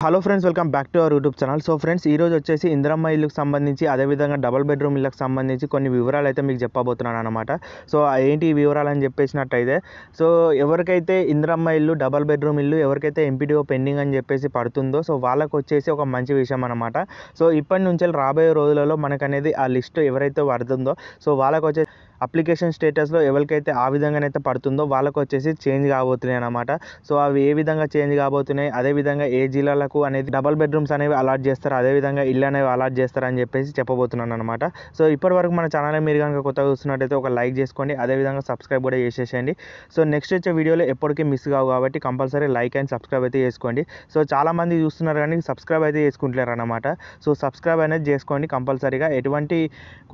Hello friends, welcome back to our YouTube channel. So friends, ఈరోజు వచ్చేసి ఇందిరమ్మ ఇల్లుకు సంబంధించి అదేవిధంగా డబుల్ బెడ్రూమ్ ఇళ్ళకి సంబంధించి కొన్ని వివరాలు అయితే మీకు చెప్పబోతున్నాను అనమాట. సో ఏంటి ఈ వివరాలు అని చెప్పేసినట్టయితే, సో ఎవరికైతే ఇందిరమ్మ ఇల్లు డబుల్ బెడ్రూమ్ ఇల్లు ఎవరికైతే ఎంపీడీఓ పెండింగ్ అని చెప్పేసి పడుతుందో, సో వాళ్ళకు వచ్చేసి ఒక మంచి విషయం అనమాట. సో ఇప్పటి నుంచి రాబోయే రోజులలో మనకనేది ఆ లిస్ట్ ఎవరైతే పడుతుందో, సో వాళ్ళకు వచ్చేసి అప్లికేషన్ స్టేటస్లో ఎవరికైతే ఆ విధంగానైతే పడుతుందో వాళ్ళకు వచ్చేసి చేంజ్ కాబోతున్నాయి అనమాట. సో అవి ఏ విధంగా చేంజ్ కాబోతున్నాయి, అదేవిధంగా ఏ జిల్లాలకు అనేది డబల్ బెడ్రూమ్స్ అనేవి అలాట్ చేస్తారు, అదేవిధంగా ఇల్లు అనేవి అలాట్ చేస్తారని చెప్పేసి చెప్పబోతున్నాను అనమాట. సో ఇప్పటివరకు మన ఛానల్ మీరు కనుక కొత్తగా చూస్తున్నట్టయితే ఒక లైక్ చేసుకోండి, అదేవిధంగా సబ్స్క్రైబ్ కూడా చేసేసేయండి. సో నెక్స్ట్ వచ్చే వీడియోలో ఎప్పటికీ మిస్ కావు కాబట్టి కంపల్సరీ లైక్ అండ్ సబ్స్క్రైబ్ అయితే చేసుకోండి. సో చాలామంది చూస్తున్నారు కానీ సబ్స్క్రైబ్ అయితే చేసుకుంటలేరు అనమాట. సో సబ్స్క్రైబ్ అనేది చేసుకోండి కంపల్సరీగా. ఎటువంటి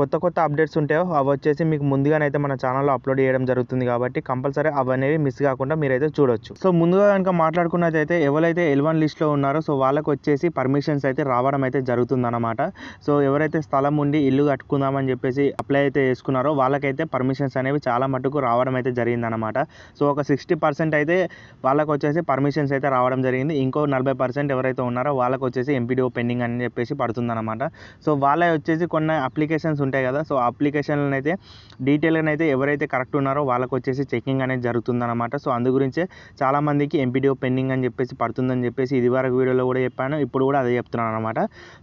కొత్త అప్డేట్స్ ఉంటాయో అవి వచ్చేసి మీకు ముందుగానైతే మన ఛానల్లో అప్లోడ్ చేయడం జరుగుతుంది కాబట్టి కంపల్సరీ అవనేవి మిస్ కాకుండా మీరైతే చూడొచ్చు. సో ముందుగా కనుక మాట్లాడుకున్నట్టయితే ఎవరైతే L1 లిస్ట్లో ఉన్నారో సో వాళ్ళకు వచ్చేసి పర్మిషన్స్ అయితే రావడం అయితే జరుగుతుందన్నమాట. సో ఎవరైతే స్థలం ఉండి ఇల్లు కట్టుకుందామని చెప్పేసి అప్లై అయితే చేసుకున్నారో వాళ్ళకైతే పర్మిషన్స్ అనేవి చాలా మటుకు రావడం అయితే జరిగిందన్నమాట. సో ఒక 60% అయితే వాళ్ళకు వచ్చేసి పర్మిషన్స్ అయితే రావడం జరిగింది. ఇంకో 40% ఎవరైతే ఉన్నారో వాళ్ళకు వచ్చేసి ఎంపీడీఓ పెండింగ్ అని చెప్పేసి పడుతుందన్నమాట. సో వాళ్ళ వచ్చేసి కొన్ని అప్లికేషన్స్ ఉంటాయి కదా, సో అప్లికేషన్లను అయితే డీటెయిల్గా అయితే ఎవరైతే కరెక్ట్ ఉన్నారో వాళ్ళకు వచ్చేసి చెకింగ్ అనేది జరుగుతుందన్నమాట. సో అందు గురించే చాలామందికి ఎంపీడీఓ పెండింగ్ అని చెప్పేసి పడుతుందని చెప్పేసి ఇదివరకు వీడియోలో కూడా చెప్పాను, ఇప్పుడు కూడా అదే చెప్తున్నాను అనమాట.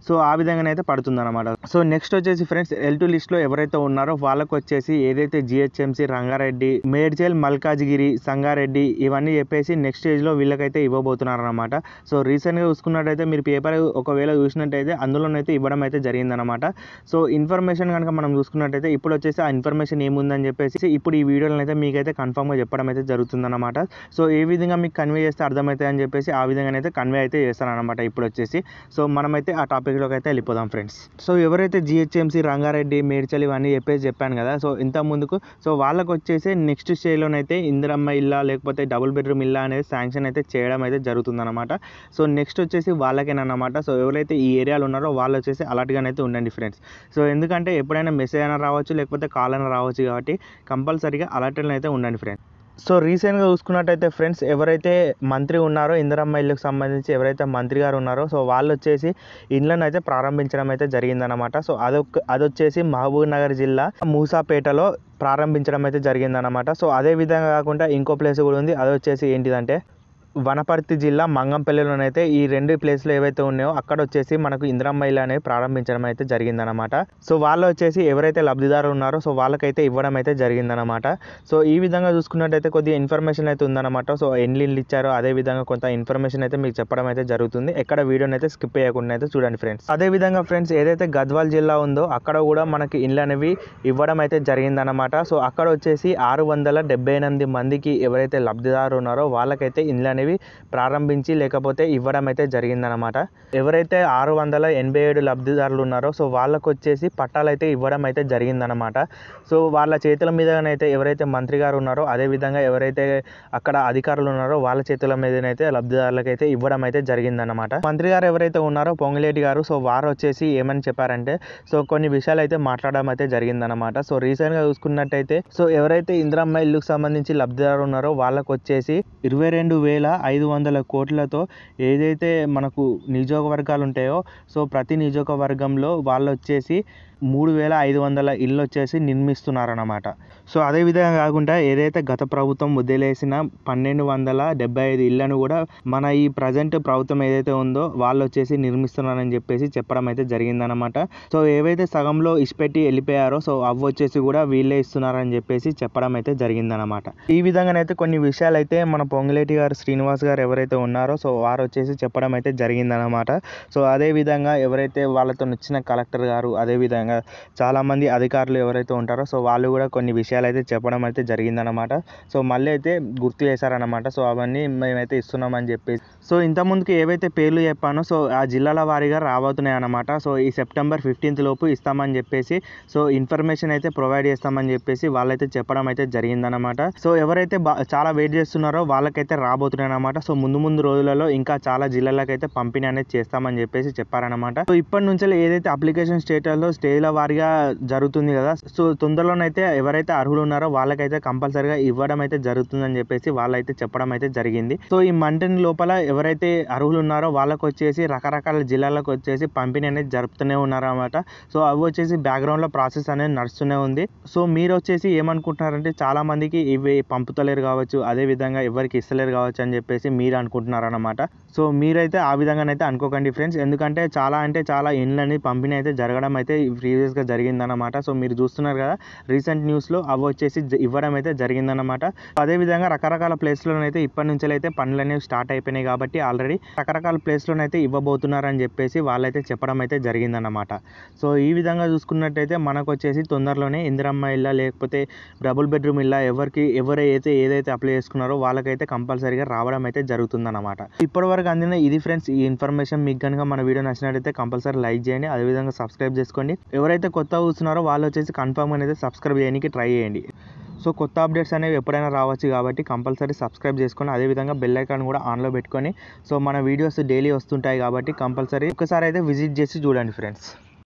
సో ఆ విధంగానైతే పడుతుందన్నమాట. సో నెక్స్ట్ వచ్చేసి ఫ్రెండ్స్, L2 లిస్ట్లో ఎవరైతే ఉన్నారో వాళ్ళకు వచ్చేసి ఏదైతే జిహెచ్ఎంసీ, రంగారెడ్డి, మేడ్చల్, మల్కాజ్గిరి, సంగారెడ్డి ఇవన్నీ చెప్పేసి నెక్స్ట్ స్టేజ్లో వీళ్ళకైతే ఇవ్వబోతున్నారు అనమాట. సో రీసెంట్గా చూసుకున్నట్టయితే మీరు పేపర్ ఒకవేళ చూసినట్టయితే అందులోనైతే ఇవ్వడం అయితే జరిగిందనమాట. సో ఇన్ఫర్మేషన్ కనుక మనం చూసుకున్నట్టయితే ఇప్పుడు వచ్చేసి ఆ ఇన్ఫర్మేషన్ ఏముందని చెప్పేసి ఇప్పుడు ఈ వీడియోలో అయితే మీకైతే కన్ఫర్మ్గా చెప్పడం అయితే జరుగుతుందన్నమాట. సో ఏ విధంగా మీకు కన్వే చేస్తే అర్థమవుతాయి అని చెప్పేసి ఆ విధంగానైతే కన్వే అయితే చేస్తారనమాట ఇప్పుడు వచ్చేసి. సో మనమైతే ఆ టాపిక్లోకి అయితే వెళ్ళిపోదాం ఫ్రెండ్స్. సో ఎవరైతే జిహెచ్ఎంసీ, రంగారెడ్డి, మేడ్చల్ ఇవన్నీ చెప్పాను కదా, సో ఇంత ముందుకు సో వాళ్ళకు వచ్చేసి నెక్స్ట్ స్టేజ్లోనైతే ఇందిరమ్మ ఇల్లా లేకపోతే డబుల్ బెడ్రూమ్ ఇల్లా అనేది శాంక్షన్ అయితే చేయడం అయితే జరుగుతుందన్నమాట. సో నెక్స్ట్ వచ్చేసి వాళ్ళకేనమాట. సో ఎవరైతే ఈ ఏరియాలో ఉన్నారో వాళ్ళు వచ్చేసి అలర్ట్గానైతే ఉండండి ఫ్రెండ్స్. సో ఎందుకంటే ఎప్పుడైనా మెసేజ్ అయినా రావచ్చు లేకపోతే కాల్ అయినా రావచ్చు కాబట్టి కంపల్సరీగా అలర్ట్లను అయితే ఉండండి ఫ్రెండ్స్. సో రీసెంట్గా చూసుకున్నట్టయితే ఫ్రెండ్స్, ఎవరైతే మంత్రి ఉన్నారో ఇందిరమ్మ ఇళ్ళకి సంబంధించి ఎవరైతే మంత్రి గారు ఉన్నారో సో వాళ్ళు వచ్చేసి ఇండ్లను అయితే ప్రారంభించడం అయితే జరిగిందనమాట. సో అదొచ్చేసి మహబూబ్ నగర్ జిల్లా మూసాపేటలో ప్రారంభించడం అయితే జరిగిందనమాట. సో అదే విధంగా కాకుండా ఇంకో ప్లేస్ కూడా ఉంది, అది వచ్చేసి ఏంటిదంటే వనపర్తి జిల్లా మంగంపల్లిలోనైతే ఈ రెండు ప్లేస్లు ఏవైతే ఉన్నాయో అక్కడ వచ్చేసి మనకు ఇందిరమ్మ ఇల్లు అనేది ప్రారంభించడం అయితే జరిగిందనమాట. సో వాళ్ళు వచ్చేసి ఎవరైతే లబ్ధిదారులు ఉన్నారో సో వాళ్ళకైతే ఇవ్వడం అయితే జరిగిందనమాట. సో ఈ విధంగా చూసుకున్నట్టయితే కొద్దిగా ఇన్ఫర్మేషన్ అయితే ఉందన్నమాట. సో ఎన్ని ఇల్లు ఇచ్చారో అదే విధంగా కొంత ఇన్ఫర్మేషన్ అయితే మీకు చెప్పడం అయితే జరుగుతుంది. ఎక్కడ వీడియోని అయితే స్కిప్ చేయకుండా అయితే చూడండి ఫ్రెండ్స్. అదే విధంగా ఫ్రెండ్స్, ఏదైతే గద్వాల్ జిల్లా ఉందో అక్కడ కూడా మనకి ఇల్లు అనేవి ఇవ్వడం అయితే జరిగిందనమాట. సో అక్కడ వచ్చేసి 678 మందికి ఎవరైతే లబ్ధిదారులు ఉన్నారో వాళ్ళకైతే ఇల్లు అనేవి ప్రారంభించి లేకపోతే ఇవ్వడం అయితే జరిగిందనమాట. ఎవరైతే 687 లబ్ధిదారులు ఉన్నారో సో వాళ్ళకు వచ్చేసి పట్టాలు అయితే ఇవ్వడం అయితే జరిగిందనమాట. సో వాళ్ళ చేతుల మీదనైతే ఎవరైతే మంత్రి గారు ఉన్నారో అదేవిధంగా ఎవరైతే అక్కడ అధికారులు ఉన్నారో వాళ్ళ చేతుల మీదనైతే లబ్ధిదారులకైతే ఇవ్వడం అయితే జరిగిందనమాట. మంత్రి గారు ఎవరైతే ఉన్నారో పొంగులేటి గారు, సో వారు వచ్చేసి ఏమని చెప్పారంటే సో కొన్ని విషయాలు అయితే మాట్లాడడం అయితే జరిగిందనమాట. సో రీసెంట్గా చూసుకున్నట్టయితే సో ఎవరైతే ఇందిరమ్మ ఇల్లుకు సంబంధించి లబ్ధిదారులు ఉన్నారో వాళ్ళకు వచ్చేసి 22,500 కోట్లతో ఏదైతే మనకు నియోజకవర్గాలు ఉంటాయో సో ప్రతి నియోజకవర్గంలో వాళ్ళు వచ్చేసి 3,500 ఇళ్ళు వచ్చేసి నిర్మిస్తున్నారన్నమాట. సో అదేవిధంగా కాకుండా ఏదైతే గత ప్రభుత్వం వదిలేసిన 1,275 ఇళ్లను కూడా మన ఈ ప్రజెంట్ ప్రభుత్వం ఏదైతే ఉందో వాళ్ళు వచ్చేసి నిర్మిస్తున్నారని చెప్పేసి చెప్పడం అయితే జరిగిందనమాట. సో ఏవైతే సగంలో ఇసిపెట్టి వెళ్ళిపోయారో సో అవి వచ్చేసి కూడా వీళ్ళే ఇస్తున్నారని చెప్పేసి చెప్పడం అయితే జరిగిందనమాట. ఈ విధంగానైతే కొన్ని విషయాలు అయితే మన పొంగులేటి గారు, శ్రీనివాస్ గారు ఎవరైతే ఉన్నారో సో వారు వచ్చేసి చెప్పడం అయితే జరిగిందనమాట. సో అదేవిధంగా ఎవరైతే వాళ్ళతో వచ్చిన కలెక్టర్ గారు, అదేవిధంగా చాలామంది అధికారులు ఎవరైతే ఉంటారో సో వాళ్ళు కూడా కొన్ని విషయాలు అయితే చెప్పడం అయితే జరిగిందనమాట. సో మళ్ళీ అయితే గుర్తు చేశారనమాట. సో అవన్నీ మేమైతే ఇస్తున్నామని చెప్పేసి. సో ఇంతకుముందుకు ఏవైతే పేర్లు చెప్పానో సో ఆ జిల్లాల వారీగా రాబోతున్నాయి అనమాట. సో ఈ సెప్టెంబర్ 15th లోపు ఇస్తామని చెప్పేసి సో ఇన్ఫర్మేషన్ అయితే ప్రొవైడ్ చేస్తామని చెప్పేసి వాళ్ళైతే చెప్పడం అయితే జరిగిందనమాట. సో ఎవరైతే చాలా వెయిట్ చేస్తున్నారో వాళ్ళకైతే రాబోతున్నాయి అనమాట. సో ముందు రోజులలో ఇంకా చాలా జిల్లాలకైతే పంపిణీ అనేది చేస్తామని చెప్పేసి చెప్పారనమాట. సో ఇప్పటి నుంచి ఏదైతే అప్లికేషన్ స్టేటస్లో స్టేజ్ గదుల వారీగా జరుగుతుంది కదా. సో తొందరలోనైతే ఎవరైతే అర్హులు ఉన్నారో వాళ్ళకైతే కంపల్సరీగా ఇవ్వడం అయితే జరుగుతుందని చెప్పేసి వాళ్ళైతే చెప్పడం అయితే జరిగింది. సో ఈ మంత్ లోపల ఎవరైతే అర్హులు ఉన్నారో వాళ్ళకి వచ్చేసి రకరకాల జిల్లాలకు వచ్చేసి పంపిణీ అనేది జరుపుతూనే ఉన్నారు అన్నమాట. సో అవి వచ్చేసి బ్యాక్గ్రౌండ్లో ప్రాసెస్ అనేది నడుస్తూనే ఉంది. సో మీరు వచ్చేసి ఏమనుకుంటున్నారంటే చాలా మందికి ఇవి పంపుతలేరు కావచ్చు, అదే విధంగా ఎవరికి ఇస్తలేరు కావచ్చు అని చెప్పేసి మీరు అనుకుంటున్నారు అన్నమాట. సో మీరైతే ఆ విధంగానైతే అనుకోకండి ఫ్రెండ్స్, ఎందుకంటే చాలా ఇండ్లని పంపిణీ అయితే జరగడం అయితే ప్రీవియస్గా జరిగిందన్నమాట. సో మీరు చూస్తున్నారు కదా రీసెంట్ న్యూస్లో అవి వచ్చేసి ఇవ్వడం అయితే జరిగిందన్నమాట. అదేవిధంగా రకరకాల ప్లేస్లోనైతే ఇప్పటి నుంచి అయితే పనులు అనేవి స్టార్ట్ అయిపోయినాయి కాబట్టి ఆల్రెడీ రకరకాల ప్లేస్లోనైతే ఇవ్వబోతున్నారని చెప్పేసి వాళ్ళైతే చెప్పడం అయితే జరిగిందన్నమాట. సో ఈ విధంగా చూసుకున్నట్టయితే మనకు వచ్చేసి తొందరలోనే ఇందిరమ్మ ఇల్లా లేకపోతే డబుల్ బెడ్రూమ్ ఇల్లా ఎవరైతే ఏదైతే అప్లై చేసుకున్నారో వాళ్ళకైతే కంపల్సరీగా రావడం అయితే జరుగుతుందన్నమాట. ఇప్పటివరకు అందిన ఇది ఫ్రెండ్స్ ఈ ఇన్ఫర్మేషన్. మీకు కనుక మన వీడియో నచ్చినట్టయితే కంపల్సరీ లైక్ చేయండి, అదేవిధంగా సబ్స్క్రైబ్ చేసుకోండి. ఎవరైతే కొత్తగా చూస్తున్నారో వాళ్ళు వచ్చేసి కన్ఫర్మ్ అనేది సబ్స్క్రైబ్ చేయడానికి ట్రై చేయండి. సో కొత్త అప్డేట్స్ అనేవి ఎప్పుడైనా రావచ్చు కాబట్టి కంపల్సరీ సబ్స్క్రైబ్ చేసుకొని అదేవిధంగా బెల్ ఐకాన్ కూడా ఆన్లో పెట్టుకొని సో మన వీడియోస్ డైలీ వస్తుంటాయి కాబట్టి కంపల్సరీ ఒకసారి అయితే విజిట్ చేసి చూడండి ఫ్రెండ్స్.